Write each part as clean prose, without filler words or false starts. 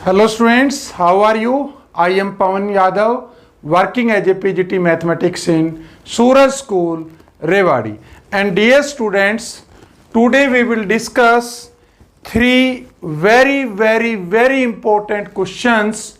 Hello students, how are you? I am Pawan Yadav, working as a PGT Mathematics in Suraj School, Rewari. And dear students, today we will discuss three very important questions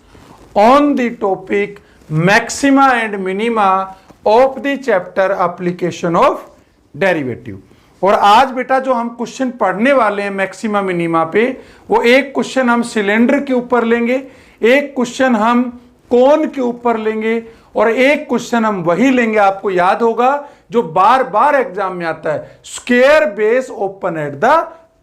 on the topic maxima and minima of the chapter application of derivative. और आज बेटा जो हम question पढ़ने वाले हैं maxima minima पे, वो एक क्वेश्चन हम सिलेंडर के ऊपर लेंगे, एक क्वेश्चन हम कोन के ऊपर लेंगे और एक क्वेश्चन हम वही लेंगे, आपको याद होगा जो बार बार एग्जाम में आता है, square base open at the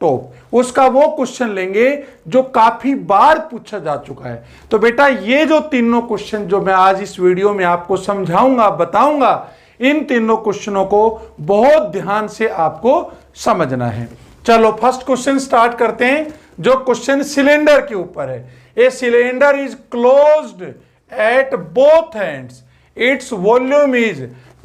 top, उसका वो क्वेश्चन लेंगे जो काफी बार पूछा जा चुका है। तो बेटा ये जो तीनों क्वेश्चन जो मैं आज इस वीडियो में आपको समझाऊंगा, बताऊंगा, इन तीनों क्वेश्चनों को बहुत ध्यान से आपको समझना है। चलो फर्स्ट क्वेश्चन स्टार्ट करते हैं, जो क्वेश्चन सिलेंडर के ऊपर है। A cylinder is closed at both ends, its volume is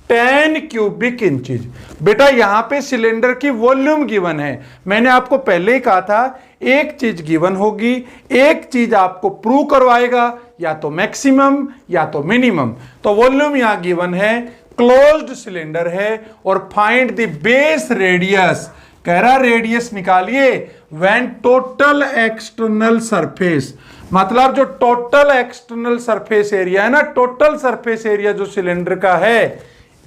10 cubic inches. बेटा यहां पे सिलेंडर की वॉल्यूम गिवन है। मैंने आपको पहले ही कहा था एक चीज गिवन होगी, एक चीज आपको प्रूव करवाएगा, या तो मैक्सिमम या तो मिनिमम। तो वॉल्यूम यहां गिवन है, क्लोज्ड सिलेंडर है, और फाइंड द बेस रेडियस, कह रहा रेडियस निकालिए व्हेन टोटल एक्सटर्नल सरफेस, मतलब जो टोटल एक्सटर्नल सरफेस एरिया है ना, टोटल सरफेस एरिया जो सिलेंडर का है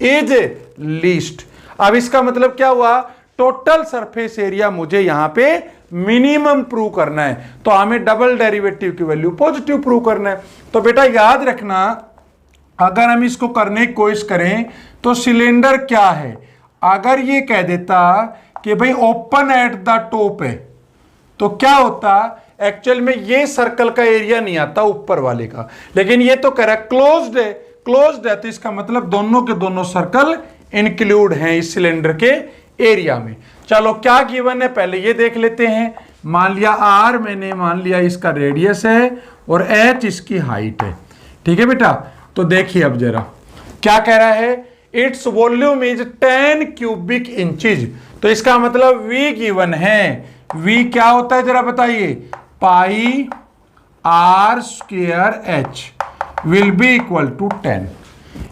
इज लीस्ट। अब इसका मतलब क्या हुआ, टोटल सरफेस एरिया मुझे यहां पे मिनिमम प्रूव करना है, तो हमें डबल डेरिवेटिव की वैल्यू पॉजिटिव प्रूव करना है। तो बेटा याद रखना, अगर हम इसको करने की कोशिश करें तो सिलेंडर क्या है, अगर ये कह देता कि भाई ओपन एट द टॉप है, तो क्या होता, एक्चुअल में ये सर्कल का एरिया नहीं आता ऊपर वाले का, लेकिन ये तो कह रहा है क्लोज्ड है, क्लोज्ड है, तो इसका मतलब दोनों के दोनों सर्कल इंक्लूड हैं इस सिलेंडर के एरिया में। चलो क्या गिवन है पहले ये देख लेते हैं। मान लिया आर, मैंने मान लिया इसका रेडियस है और एच इसकी हाइट है, ठीक है बेटा। तो देखिए अब जरा क्या कह रहा है, its volume is 10 cubic inches, तो इसका मतलब V गिवन है। V क्या होता है जरा बताइए, pi r square h will be equal to 10।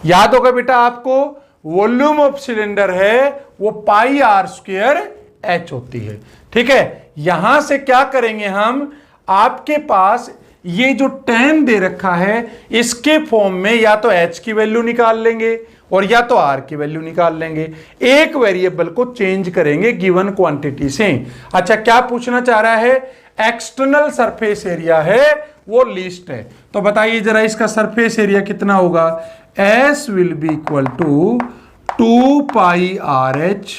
याद होगा बेटा आपको, वॉल्यूम ऑफ सिलेंडर है वो पाई आर स्क्वायर एच होती है, ठीक है। यहां से क्या करेंगे हम, आपके पास ये जो 10 दे रखा है इसके फॉर्म में या तो h की वैल्यू निकाल लेंगे और या तो r की वैल्यू निकाल लेंगे, एक वेरिएबल को चेंज करेंगे गिवन क्वांटिटी से। अच्छा क्या पूछना चाह रहा है, एक्सटर्नल सरफेस एरिया है वो लीस्ट है, तो बताइए जरा इसका सरफेस एरिया कितना होगा, s will be equal to 2 pi r h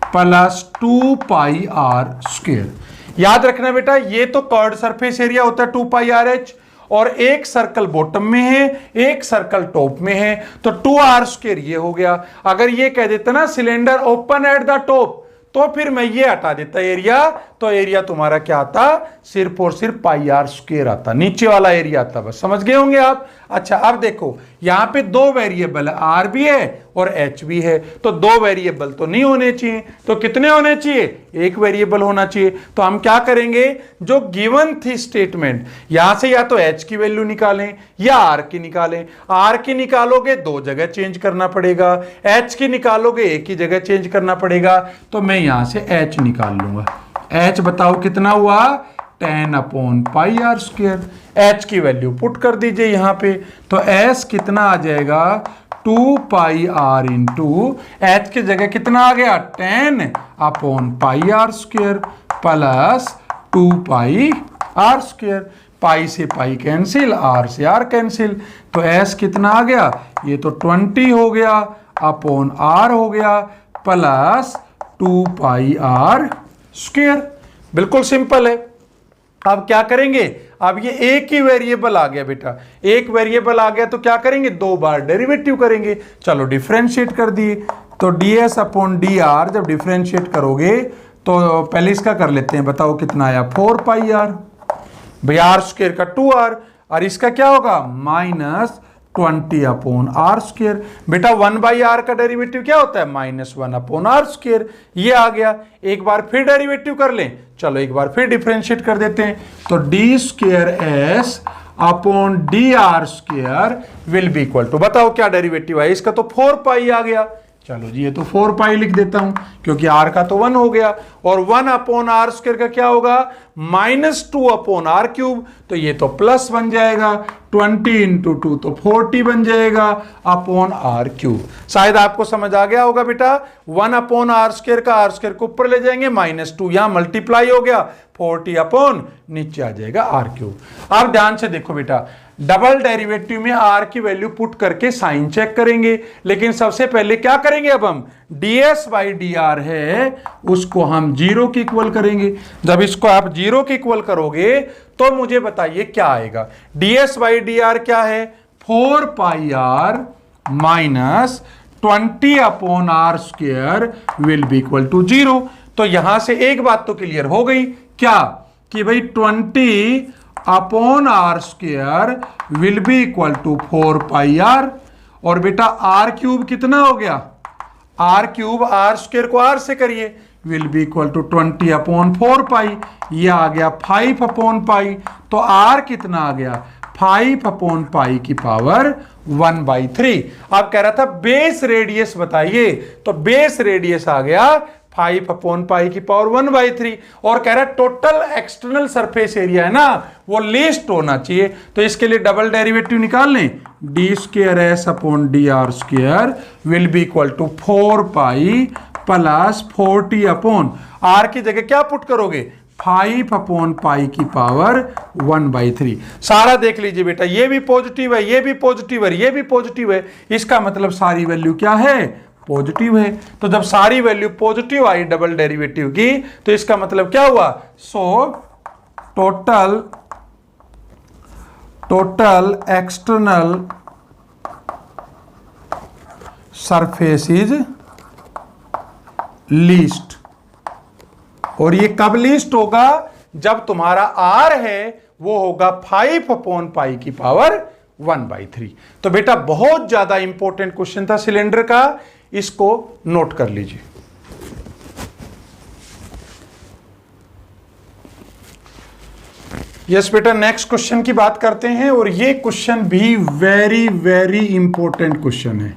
plus 2 pi r square. याद रखना बेटा ये तो कर्व्ड सरफेस एरिया होता है 2 पाई आर एच, और एक सर्कल बॉटम में है एक सर्कल टॉप में है, तो 2 आर स्क्वायर ये हो गया। अगर ये कह देता ना cylinder open at the top, तो फिर मैं ये हटा देता एरिया, तो एरिया तुम्हारा क्या आता, सिर्फ और सिर्फ पाई आर स्क्वायर आता, नीचे वाला एरिया आता। बस समझ गए होंगे आप। अच्छा अब देखो यहां पे दो वेरिएबल है, आर भी है और एच भी है, तो दो वेरिएबल तो नहीं होने चाहिए, तो कितने होने चाहिए, एक वेरिएबल होना चाहिए। तो हम क्या करेंगे, जो गिवन थी स्टेटमेंट, यहां से या तो एच की वैल्यू निकालें या आर की निकालें। आर की निकालोगे दो जगह चेंज करना पड़ेगा, एच की निकालोगे एक ही जगह चेंज करना पड़ेगा, तो मैं यहां से एच निकाल लूंगा। एच बताओ कितना हुआ, 10 upon pi r square. H की वैल्यू पुट कर दीजिए यहां पे, तो एस कितना आ जाएगा, 2 पाई आर इंटू एच की जगह कितना आ गया, 10 upon pi r square plus 2 pi r square. Pi से पाई कैंसिल, आर से आर कैंसिल, तो एस कितना आ गया, ये तो 20 हो गया अपॉन आर हो गया प्लस 2 पाई आर स्क्वायर। बिल्कुल सिंपल है। अब क्या करेंगे, अब ये एक ही वेरिएबल आ गया बेटा, एक वेरिएबल आ गया तो क्या करेंगे, दो बार डेरिवेटिव करेंगे। चलो डिफरेंशिएट कर दिए, तो ds अपॉन डी आर जब डिफरेंशिएट करोगे तो पहले इसका कर लेते हैं, बताओ कितना आया, 4 पाई आर, भाई आर स्क्वायर का 2r, और इसका क्या होगा माइनस 20 अपॉन आर स्क्वायर। बेटा 1/r का डेरिवेटिव क्या होता है? -1 अपॉन आर स्क्वायर। ये आ गया। एक बार फिर डेरिवेटिव कर लें, चलो एक बार फिर डिफरेंशिएट कर देते हैं। तो D square s upon D r square will be equal to, बताओ क्या डेरिवेटिव है इसका? तो 4 पाई आ गया। चलो जी, ये तो 4 पाई लिख देता हूं क्योंकि r का तो 1 हो गया, और 1 अपॉन आर स्क्वायर का क्या होगा? -2 अपॉन आर क्यूब। तो ये तो प्लस बन जाएगा, 20 इंटू 2 तो 40 बन जाएगा अपॉन आर क्यूब। शायद आपको समझ आ गया होगा बेटा। 1 अपॉन आर स्क्वायर का आर स्क्वायर को ऊपर ले जाएंगे, -2 यहां मल्टीप्लाई हो गया, 40 अपॉन नीचे आ जाएगा आर क्यूब। अब ध्यान से देखो बेटा, डबल डेरिवेटिव में आर की वैल्यू पुट करके साइन चेक करेंगे, लेकिन सबसे पहले क्या करेंगे? अब हम ds बाई डी आर है उसको हम 0 के इक्वल करेंगे। जब इसको आप 0 के इक्वल करोगे तो मुझे बताइए क्या आएगा? ds बाई डी आर क्या है? 4 pi r minus 20 upon are square will be equal to 0। तो यहां से एक बात तो क्लियर हो गई, क्या? कि भाई 20 upon are square will be equal to 4 pi r. और बेटा आर क्यूब कितना हो गया? आर क्यूब आर स्क्वायर को आर से करिए, will be equal to 20 upon 4 pi. ये आ गया 5 अपॉन पाई। तो आर कितना आ गया? 5 अपॉन पाई की पावर 1/3। अब कह रहा था बेस रेडियस बताइए, तो बेस रेडियस आ गया 5 अपॉन पाई की पावर 1/3। और कह रहा है टोटल एक्सटर्नल सरफेस एरिया है ना, वो लीस्ट होना चाहिए। तो इसके लिए डबल डेरिवेटिव निकाल लें, d square s upon D r square will be equal to 4 pi plus 40 upon r की जगह क्या पुट करोगे? 5 अपॉन पाई की पावर 1/3। सारा देख लीजिए बेटा, ये भी पॉजिटिव है, ये भी पॉजिटिव है, ये भी पॉजिटिव है। इसका मतलब सारी वैल्यू क्या है? पॉजिटिव है। तो जब सारी value positive I double derivative की, तो इसका मतलब क्या हुआ? So total external surface is least. और ये कब लीस्ट होगा? जब तुम्हारा आर है वो होगा 5 अपॉन पाई की पावर 1/3। तो बेटा बहुत ज्यादा इंपॉर्टेंट क्वेश्चन था सिलेंडर का, इसको नोट कर लीजिए। यस बेटा, नेक्स्ट क्वेश्चन की बात करते हैं, और ये क्वेश्चन भी वेरी वेरी इंपॉर्टेंट क्वेश्चन है।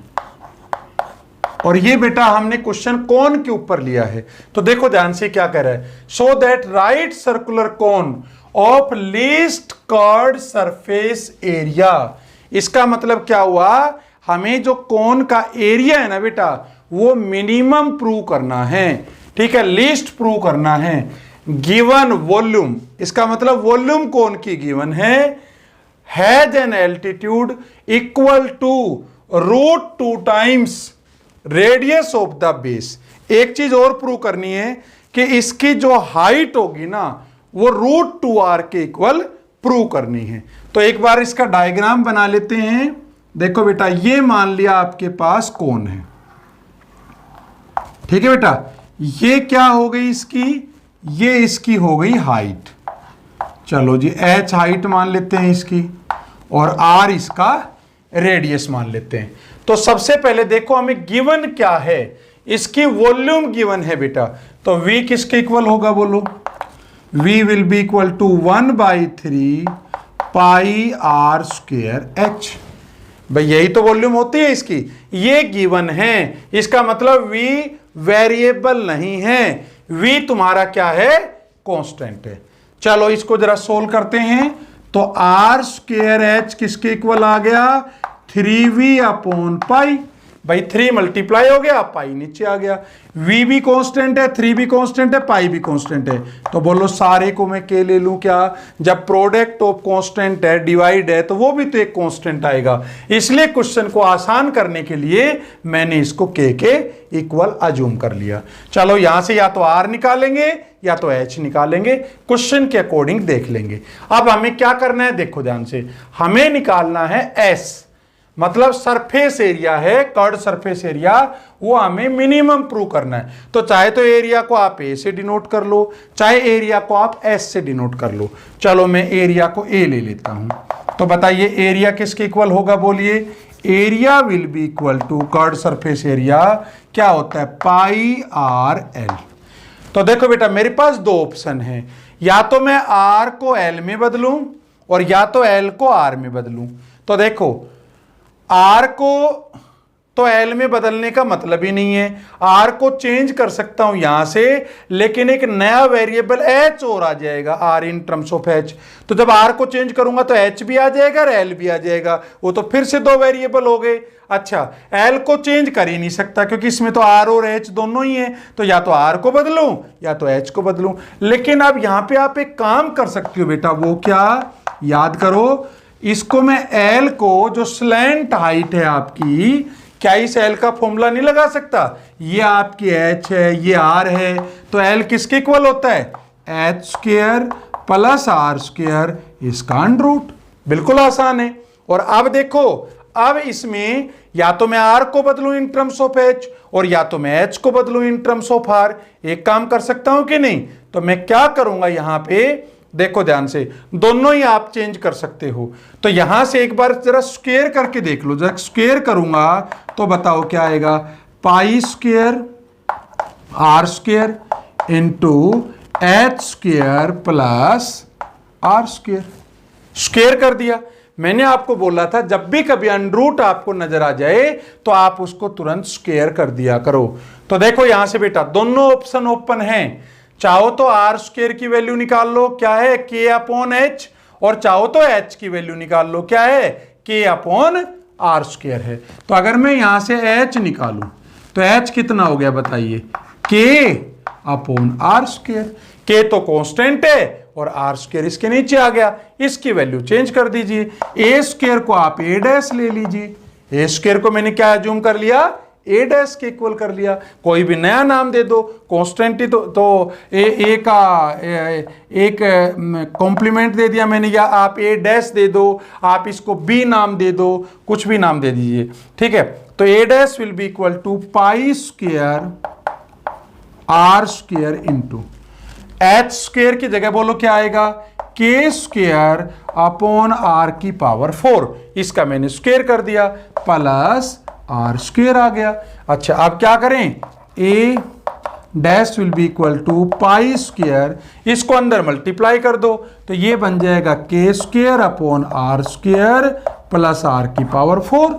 और ये बेटा हमने क्वेश्चन कोन के ऊपर लिया है। तो देखो ध्यान से क्या कह रहा है, so that right circular cone of least curved surface area. इसका मतलब क्या हुआ? हमें जो कोन का एरिया है ना बेटा, वो मिनिमम प्रूव करना है, ठीक है, लीस्ट प्रूव करना है। गिवन वॉल्यूम, इसका मतलब वॉल्यूम कोन की given has an altitude equal to √2 times radius of the base. एक चीज और प्रूव करनी है कि इसकी जो हाइट होगी ना, वो √2r के इक्वल प्रूव करनी है। तो एक बार इसका डायग्राम बना लेते हैं। देखो बेटा, ये मान लिया आपके पास कोन है, ठीक है बेटा। ये क्या हो गई इसकी? ये इसकी हो गई हाइट। चलो जी, h हाइट मान लेते हैं इसकी, और r इसका रेडियस मान लेते हैं। तो सबसे पहले देखो हमें गिवन क्या है, इसकी वॉल्यूम गिवन है बेटा। तो v किसके इक्वल होगा बोलो? v will be equal to 1/3 pi r square h। भाई यही तो वॉल्यूम होती है इसकी, ये गिवन है। इसका मतलब v वेरिएबल नहीं है, v तुम्हारा क्या है? कांस्टेंट है। चलो इसको जरा सोल्व करते हैं। तो r स्क्वायर h किसके इक्वल आ गया? 3v upon pi. भाई 3 मल्टीप्लाई हो गया, पाई नीचे आ गया। v भी कांस्टेंट है, 3 भी कांस्टेंट है, पाई भी कांस्टेंट है। तो बोलो सारे को मैं k ले लूं क्या? जब प्रोडक्ट ऑफ कांस्टेंट है, डिवाइड है, तो वो भी तो एक कांस्टेंट आएगा। इसलिए क्वेश्चन को आसान करने के लिए मैंने इसको k के इक्वल अज्यूम कर लिया। चलो यहां से या तो r निकालेंगे या तो h निकालेंगे, क्वेश्चन के अकॉर्डिंग देख लेंगे। अब हमें क्या करना है? देखो ध्यान से, हमें निकालना है s, मतलब सरफेस एरिया है, कर्व्ड सरफेस एरिया, वो हमें मिनिमम प्रूव करना है। तो चाहे तो एरिया को आप ए से डिनोट कर लो, चाहे एरिया को आप एस से डिनोट कर लो। चलो मैं एरिया को ए ले लेता हूं। तो बताइए एरिया किसके इक्वल होगा, बोलिए। Area will be equal to curved surface area क्या होता है, पाई आर एल। तो देखो बेटा मेरे पास दो ऑप्शन है, या तो मैं आर को एल में बदलूं और या तो एल को आर में बदलूं। तो देखो आर को तो एल में बदलने का मतलब ही नहीं है, आर को चेंज कर सकता हूं यहां से, लेकिन एक नया वेरिएबल एच और आ जाएगा, R in terms of H. तो जब आर को चेंज करूंगा तो एच भी आ जाएगा और एल भी आ जाएगा, वो तो फिर से दो वेरिएबल हो गए। अच्छा एल को चेंज कर ही नहीं सकता क्योंकि इसमें तो आर और एच दोनों ही है, तो या तो आर को बदलूं या तो एच को बदलूं। लेकिन अब यहां पे आप एक काम कर सकते हो बेटा, वो क्या, याद करो, इसको मैं एल को जो स्लैंट हाइट है आपकी, क्या इस एल का फॉर्मूला नहीं लगा सकता, ये आपकी एच है ये आर है, तो एल किसके इक्वल होता है, H square plus R square इसका अंडर रूट। बिल्कुल आसान है। और अब देखो अब इसमें या तो मैं आर को बदलूं इन टर्म्स ऑफ एच और या तो मैं एच को बदलूं इन टर्म्स ऑफ आर। एक काम कर सकता हूं कि नहीं, तो मैं क्या करूंगा यहां पे, देखो ध्यान से, दोनों ही आप चेंज कर सकते हो। तो यहां से एक बार जरा स्क्वायर करके देख लो, जरा स्क्वायर करूंगा तो बताओ क्या आएगा, pi square are square into H square plus R square. Square कर दिया। मैंने आपको बोला था जब भी कभी अंडर रूट आपको नजर आ जाए तो आप उसको तुरंत स्क्वायर कर दिया करो। तो देखो यहां से बेटा दोनों ऑप्शन ओपन हैं, चाहो तो आर स्क्वायर की वैल्यू निकाल लो, क्या है, के अपॉन एच, और चाहो तो एच की वैल्यू निकाल लो, क्या है, के अपॉन आर स्क्वायर है। तो अगर मैं यहां से एच निकालूं तो एच कितना हो गया बताइए, के अपॉन आर स्क्वायर। के तो कांस्टेंट है और आर स्क्वायर इसके नीचे आ गया, इसकी वैल्यू चेंज कर दीजिए। ए स्क्वायर को आप ए डैश ले लीजिए, ए स्क्वायर को मैंने क्या अज्यूम कर लिया, ए डैश के इक्वल कर लिया। कोई भी नया नाम दे दो, कांस्टेंट ही तो ए का एक कॉम्प्लीमेंट दे दिया मैंने, या आप ए डैश दे दो, आप इसको बी नाम दे दो, कुछ भी नाम दे दीजिए, ठीक है। तो A dash will be equal to pi square are square into H square की जगह बोलो क्या आएगा, के स्क्वायर अपॉन आर की पावर 4, इसका मैंने स्क्वायर कर दिया, प्लस आर स्क्वायर आ गया। अच्छा अब क्या करें, A dash will be equal to pi square, इसको अंदर मल्टीप्लाई कर दो तो ये बन जाएगा K square upon are square plus R की पावर 4,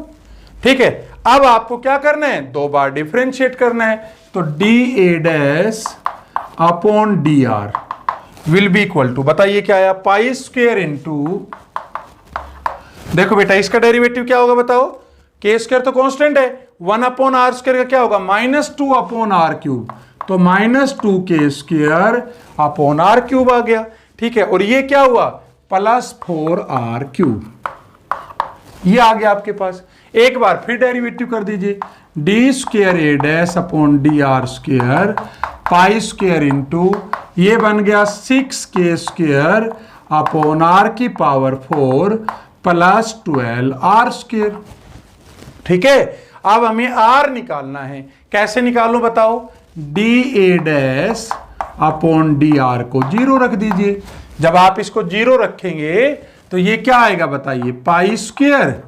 ठीक है। अब आपको क्या करना है, दो बार डिफरेंशिएट करना है, तो D A dash upon D R will be equal to, बताइए क्या आया, पाई स्क्वायर इंटू, देखो बेटा इसका डेरिवेटिव क्या होगा बताओ, के स्क्वायर तो कांस्टेंट है, 1 अपॉन आर स्क्वायर का क्या होगा, -2 अपॉन आर क्यूब, तो -2 K square upon R cube आ गया, ठीक है। और ये क्या हुआ, +4 आर क्यूब, ये आ गया आपके पास। एक बार फिर डेरिवेटिव कर दीजिए, d square A dash upon D r square pi square into, ये बन गया 6 के स्क्वायर अपॉन आर की पावर 4 प्लस 12 आर स्क्वायर, ठीक है। अब हमें आर निकालना है, कैसे निकालो बताओ, D A dash upon D R को 0 रख दीजिए। जब आप इसको 0 रखेंगे तो ये क्या आएगा बताइए, पाई square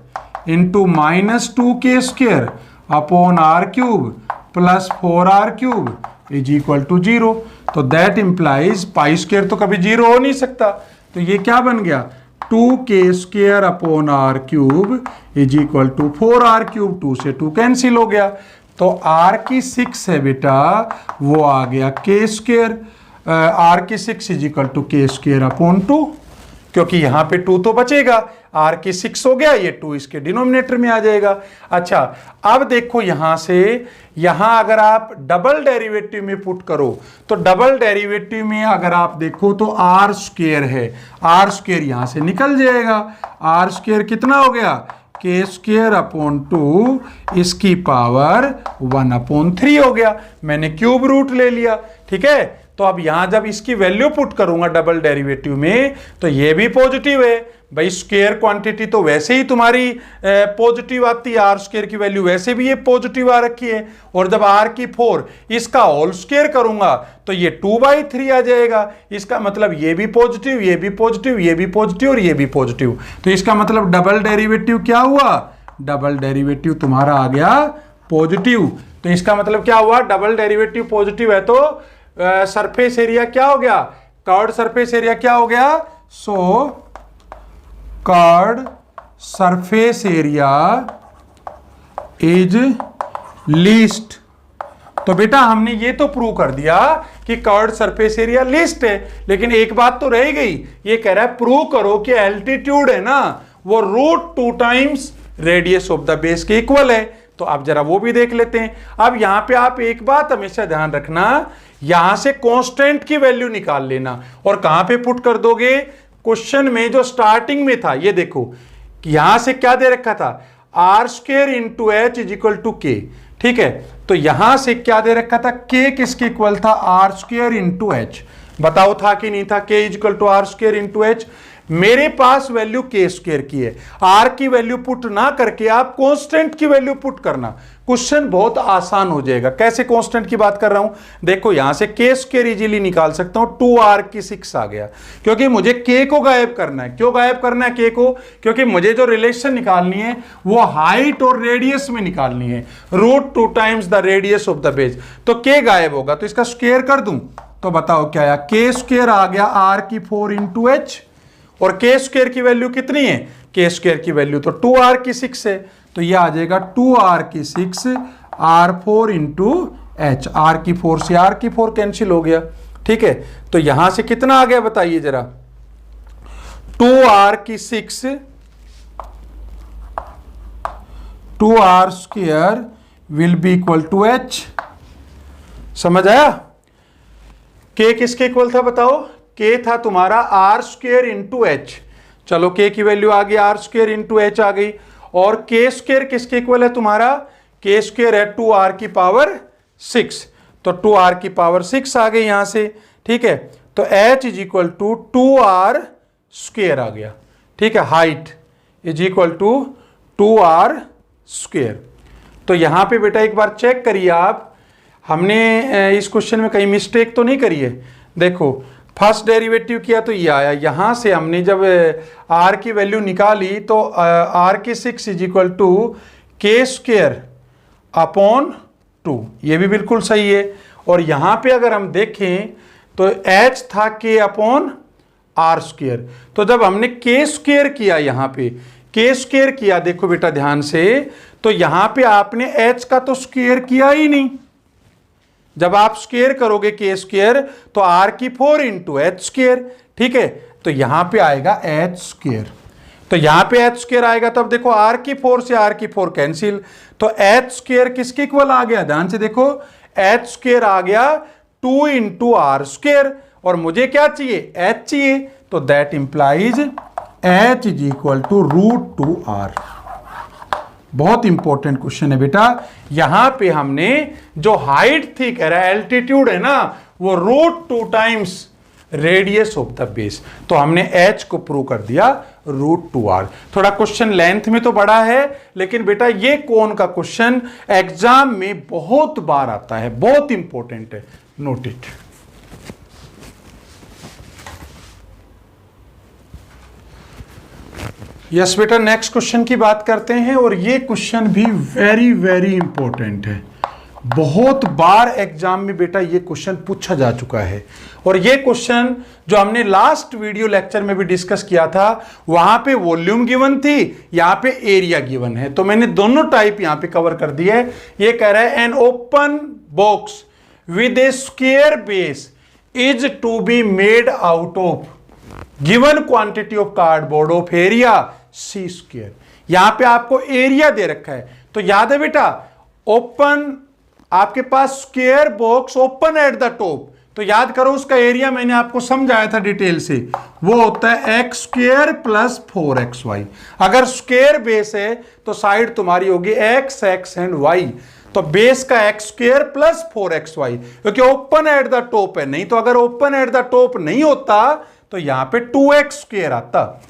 into -2 K square upon R cube plus 4 R cube is equal to 0। तो दैट इंप्लाइज पाई स्क्वायर तो कभी 0 हो नहीं सकता, तो ये क्या बन गया, 2 K square upon R cube is equal to 4 R cube, 2 से 2 कैंसिल हो गया, तो आर की 6 है बेटा वो आ गया के स्क्वायर, आर की 6 इज इक्वल टू के स्क्वायर अपॉन 2, क्योंकि यहां पे 2 तो बचेगा, आर की 6 हो गया, ये 2 इसके डिनोमिनेटर में आ जाएगा। अच्छा अब देखो यहां से, यहां अगर आप डबल डेरिवेटिव में पुट करो तो डबल डेरिवेटिव में अगर आप देखो तो आर स्क्वायर है, आर स्क्वायर यहां से निकल जाएगा, आर स्क्वायर कितना हो गया, के स्क्वायर अपॉन 2 इसकी पावर 1/3 हो गया, मैंने क्यूब रूट ले लिया, ठीक है। तो अब यहां जब इसकी वैल्यू पुट करूंगा डबल डेरिवेटिव में तो ये भी पॉजिटिव है भाई, स्क्वायर क्वांटिटी तो वैसे ही तुम्हारी पॉजिटिव आती है, आर स्क्वायर की वैल्यू वैसे भी ये पॉजिटिव आ रखी है, और जब आर की 4 इसका होल स्क्वायर करूंगा तो ये 2/3 आ जाएगा। इसका मतलब ये भी पॉजिटिव, ये भी पॉजिटिव, ये भी पॉजिटिव और ये भी पॉजिटिव। तो इसका मतलब डबल डेरिवेटिव क्या हुआ, डबल डेरिवेटिव तुम्हारा आ गया पॉजिटिव। तो इसका मतलब क्या हुआ, डबल डेरिवेटिव पॉजिटिव है तो सरफेस एरिया क्या हो गया, कर्व्ड सरफेस एरिया क्या हो गया, so curved surface area is least. तो बेटा हमने ये तो प्रूव कर दिया कि कर्व्ड सरफेस एरिया लीस्ट है, लेकिन एक बात तो रह गई, ये कह रहा है प्रूव करो कि एल्टीट्यूड है ना वो √2 times radius of the base के इक्वल है। तो आप जरा वो भी देख लेते हैं। अब यहां पे आप एक बात हमेशा ध्यान रखना, यहां से कांस्टेंट की वैल्यू निकाल लेना और कहां पे पुट कर दोगे, क्वेश्चन में जो स्टार्टिंग में था ये देखो कि यहां से क्या दे रखा था, r² × h = k, ठीक है। तो यहां से क्या दे रखा था, k किसके इक्वल था, r² × h। बताओ था कि नहीं था, k = r² × h। मेरे पास वैल्यू k² की है, r की वैल्यू पुट ना करके आप कांस्टेंट की वैल्यू पुट करना, क्वेश्चन बहुत आसान हो जाएगा। कैसे कांस्टेंट की बात कर रहा हूं, देखो यहां से k² इजीली निकाल सकता हूं, 2r⁶ आ गया, क्योंकि मुझे k को गायब करना है। क्यों गायब करना है k को, क्योंकि मुझे जो रिलेशन निकालनी है वो हाइट और रेडियस में निकालनी है, √2 times the radius of the base. तो k गायब होगा तो इसका स्क्वायर कर दूं, तो बताओ क्या आया, k² आ गया r⁴ × h, और k² की वैल्यू कितनी है, k² की वैल्यू तो 2r⁶ है, तो ये आ जाएगा 2r⁶ r4 × h। r⁴ से r⁴ कैंसिल हो गया, ठीक है। तो यहां से कितना आ गया बताइए जरा, 2r⁶ 2r² will be equal to h। समझ आया, k किसके इक्वल था बताओ, k था तुम्हारा r² × h। चलो k की वैल्यू आ गई, r² × h आ गई, और k² किसके इक्वल है तुम्हारा, k² है 2r⁶, तो 2r⁶ आ गई यहां से, ठीक है। तो h = 2r² आ गया, ठीक है। Height = 2r²। तो यहां पे बेटा एक बार चेक करिए आप, हमने इस क्वेश्चन में कहीं मिस्टेक तो नहीं करी है। देखो फर्स्ट डेरिवेटिव किया तो ये आया, यहां से हमने जब r की वैल्यू निकाली तो r⁶ = k²/2, ये भी बिल्कुल सही है। और यहां पे अगर हम देखें तो h था k/r², तो जब हमने k² किया, यहां पे k² किया, देखो बेटा ध्यान से, तो यहां पे आपने h का तो स्क्वायर किया ही नहीं। जब आप स्क्वायर करोगे k² तो r⁴ × h², ठीक है। तो यहां पे आएगा h², तो यहां पे h² आएगा, तब देखो r⁴ से r⁴ कैंसिल, तो h² किसके इक्वल आ गया, ध्यान से देखो, h² आ गया 2 × r², और मुझे क्या चाहिए, h चाहिए, तो दैट इंप्लाइज h = √2r। बहुत इंपॉर्टेंट क्वेश्चन है बेटा। यहां पे हमने जो हाइट थी, कह रहा है एल्टीट्यूड है ना, वो √2 times radius of the base, तो हमने h को प्रूव कर दिया √2r। थोड़ा क्वेश्चन लेंथ में तो बड़ा है, लेकिन बेटा ये कौन का क्वेश्चन एग्जाम में बहुत बार आता है, बहुत इंपॉर्टेंट है, नोट इट। यस बेटा, नेक्स्ट क्वेश्चन की बात करते हैं, और ये क्वेश्चन भी वेरी वेरी इंपॉर्टेंट है। बहुत बार एग्जाम में बेटा ये क्वेश्चन पूछा जा चुका है, और ये क्वेश्चन जो हमने लास्ट वीडियो लेक्चर में भी डिस्कस किया था, वहां पे वॉल्यूम गिवन थी, यहां पे एरिया गिवन है, तो मैंने दोनों टाइप यहां पे कवर कर दिए। ये कह रहा है an open box with a square base is to be made out of given quantity of cardboard of area c²। यहां पे आपको एरिया दे रखा है, तो याद है बेटा, ओपन आपके पास square box open at the top, तो याद करो उसका एरिया मैंने आपको समझाया था डिटेल से, वो होता है x² + 4xy। अगर स्क्वायर बेस है तो साइड तुम्हारी होगी x, x एंड y। तो बेस का एक्स स्क्वायर प्लस 4xy, क्योंकि ओपन एट द टॉप है, नहीं तो अगर ओपन एट द टॉप नहीं होता तो यहां पे 2x स्क्वायर आता।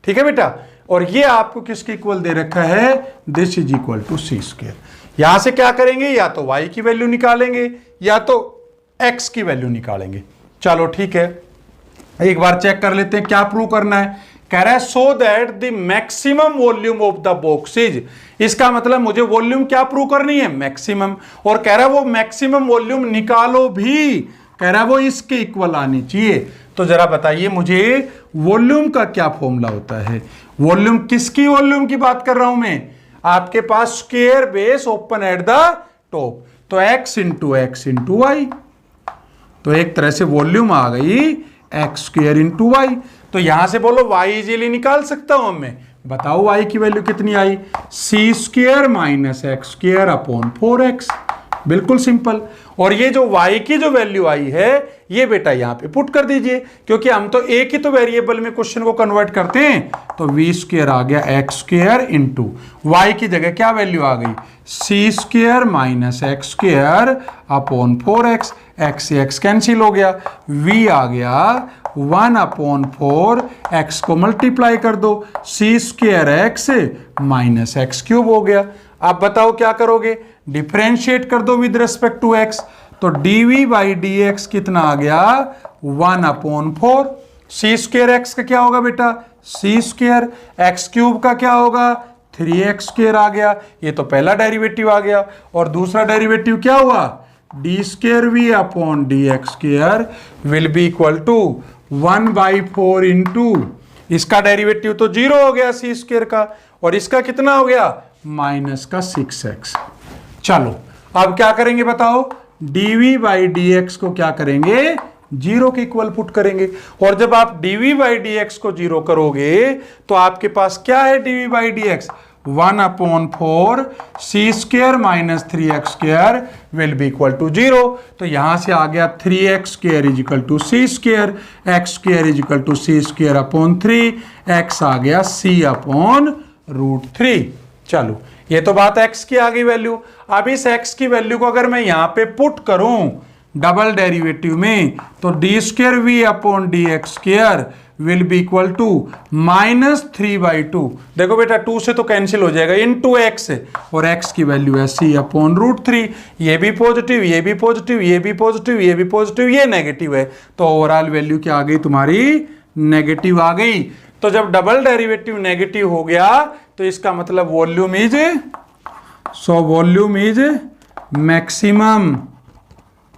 ठीक है बेटा, और ये आपको किसके इक्वल दे रखा है, this is equal to C square. यहां से क्या करेंगे, या तो y की वैल्यू निकालेंगे या तो x की वैल्यू निकालेंगे। चलो ठीक है, एक बार चेक कर लेते हैं क्या प्रूव करना है। कह रहा है so that the maximum volume of the box is, इसका मतलब मुझे वॉल्यूम क्या प्रूव करनी है, मैक्सिमम। और कह रहा है वो मैक्सिमम वॉल्यूम निकालो भी, कह रहा है वो इसके इक्वल आनी चाहिए। तो जरा बताइए मुझे वॉल्यूम का क्या फॉर्मूला होता है। वॉल्यूम किसकी वॉल्यूम की बात कर रहा हूं मैं, आपके पास square base open at the top, तो x इंटू वाई, तो एक तरह से वॉल्यूम आ गई एक्स स्क्वायर इंटू वाई। तो यहां से बोलो y इजीली निकाल सकता हूं मैं, बताओ y की वैल्यू कितनी आई, c square minus x square upon 4x, बिल्कुल सिंपल। और ये जो y की जो वैल्यू आई है ये बेटा यहां पे पुट कर दीजिए, क्योंकि हम तो एक ही तो वेरिएबल में क्वेश्चन को कन्वर्ट करते हैं। तो वी स्क्वायर आ गया एक्स स्क्वायर इंटू वाई की जगह क्या वैल्यू आ गई, c square minus x square upon 4x, x से एक्स कैंसिल हो गया, v आ गया 1 अपॉन 4, x को मल्टीप्लाई कर दो, c square x minus x cube हो गया। आप बताओ क्या करोगे, डिफरेंशिएट कर दो विद रिस्पेक्ट टू x, तो dv बाई डी एक्स कितना आ गया 1 अपॉन 4, सी स्क्वायर एक्स का क्या होगा बेटा सी स्क्वायर, एक्स क्यूब का क्या होगा 3x स्क्वायर आ गया, ये तो पहला डेरिवेटिव आ गया। और दूसरा डेरिवेटिव क्या हुआ, D square V upon D X square will be equal to 1/4 into, इसका डेरिवेटिव तो 0 हो गया सी स्क्वायर का, और इसका कितना हो गया माइनस का 6x। चलो अब क्या करेंगे बताओ, dv बाई डी एक्स को क्या करेंगे 0 के इक्वल पुट करेंगे। और जब आप dv बाई डी एक्स को 0 करोगे तो आपके पास क्या है dv by D X 1 upon 4 C square minus 3x square will be equal to 0। तो यहां से आ गया 3x square is equal to C square, X square is equal to C square upon 3, x आ गया c अपॉन √3। चलो ये तो बात x की आ गई वैल्यू। अब इस x की वैल्यू को अगर मैं यहां पे पुट करूं डबल डेरिवेटिव में, तो D square V upon D X square will be equal to -3/2। देखो बेटा 2 से तो कैंसिल हो जाएगा, इनटू x, और x की वैल्यू है c अपॉन √3। ये भी पॉजिटिव, ये भी पॉजिटिव, ये भी पॉजिटिव, ये भी पॉजिटिव, ये नेगेटिव है, तो ओवरऑल वैल्यू क्या आ गई तुम्हारी नेगेटिव आ गई। तो जब डबल डेरिवेटिव नेगेटिव हो गया तो इसका मतलब volume is, so volume is maximum,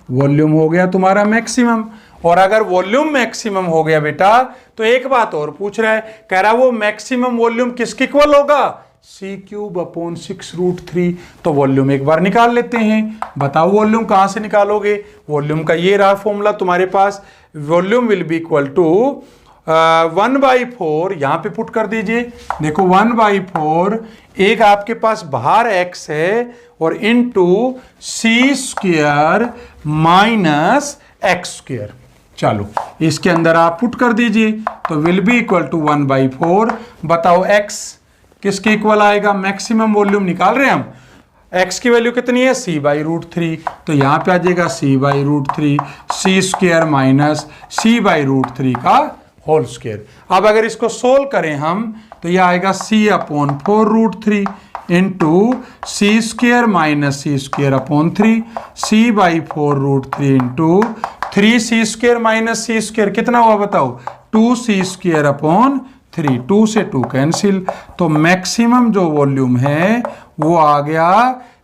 volume हो गया तुम्हारा मैक्सिमम। और अगर वॉल्यूम मैक्सिमम हो गया बेटा तो एक बात और पूछ रहा है, कह रहा है वो मैक्सिमम वॉल्यूम किसके इक्वल होगा c³ अपॉन 6√3। तो वॉल्यूम एक बार निकाल लेते हैं, बताओ वॉल्यूम कहां से निकालोगे, वॉल्यूम का ये रहा फॉर्मूला तुम्हारे पास, volume will be equal to 1/4, यहां पे पुट कर दीजिए। देखो 1/4, एक आपके पास बाहर x है और इनटू सी स्क्वायर माइनस एक्स स्क्वायर। चलो इसके अंदर आप पुट कर दीजिए, तो विल बी इक्वल टू 1/4। बताओ x किसके इक्वल आएगा, मैक्सिमम वॉल्यूम निकाल रहे हैं हम, x की वैल्यू कितनी है c/√3, तो यहां पे आ जाएगा c/√3, सी स्क्वायर माइनस c/√3 का होल स्क्वायर। अब अगर इसको सोल्व करें हम तो यह आएगा c upon 4√3 into c square minus c square upon 3, c/4√3 into 3c square minus c square कितना हुआ बताओ 2c स्क्वायर अपॉन 3, 2 से 2 कैंसिल। तो मैक्सिमम जो वॉल्यूम है वो आ गया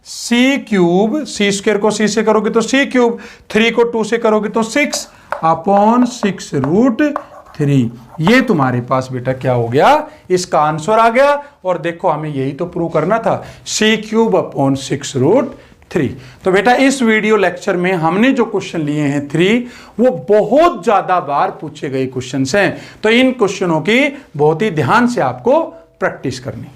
c³, सी स्क्वायर को c से करोगे तो c³, 3 को 2 से करोगे तो 6 अपॉन 6√3। ये तुम्हारे पास बेटा क्या हो गया, इसका आंसर आ गया। और देखो हमें यही तो प्रूव करना था, c³ अपॉन 6√3। तो बेटा इस वीडियो लेक्चर में हमने जो क्वेश्चन लिए हैं 3, वो बहुत ज्यादा बार पूछे गए क्वेश्चंस हैं, तो इन क्वेश्चनों की बहुत ही ध्यान से आपको प्रैक्टिस करनी।